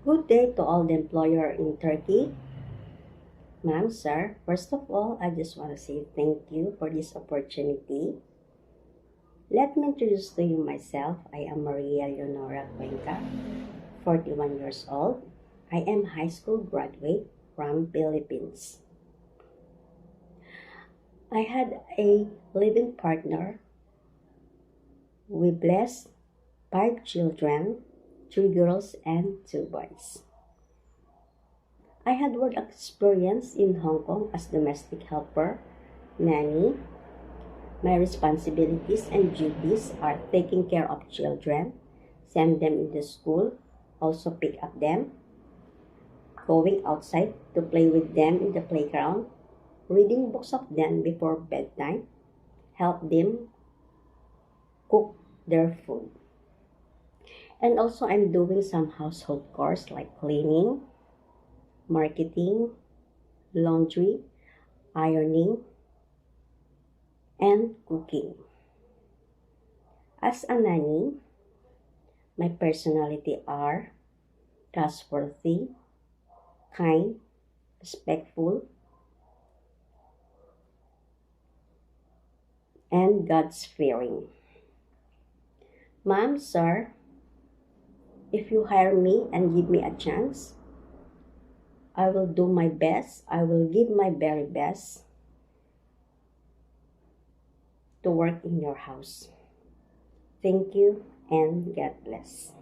Good day to all the employer in Turkey. Ma'am, sir, first of all, I just want to say thank you for this opportunity. Let me introduce to you myself. I am Maria Leonora Cuenca, 41 years old. I am high school graduate from Philippines. I had a living partner. We blessed 5 children, 3 girls and 2 boys. I had work experience in Hong Kong as domestic helper, nanny. My responsibilities and duties are taking care of children, send them in the school, also pick up them, going outside to play with them in the playground, reading books of them before bedtime, help them cook their food. And also I'm doing some household chores like cleaning, marketing, laundry, ironing, and cooking. As a nanny, my personality are trustworthy, kind, respectful, and God's-fearing. Ma'am, sir, if you hire me and give me a chance, I will do my best. I will give my very best to work in your house. Thank you and God bless.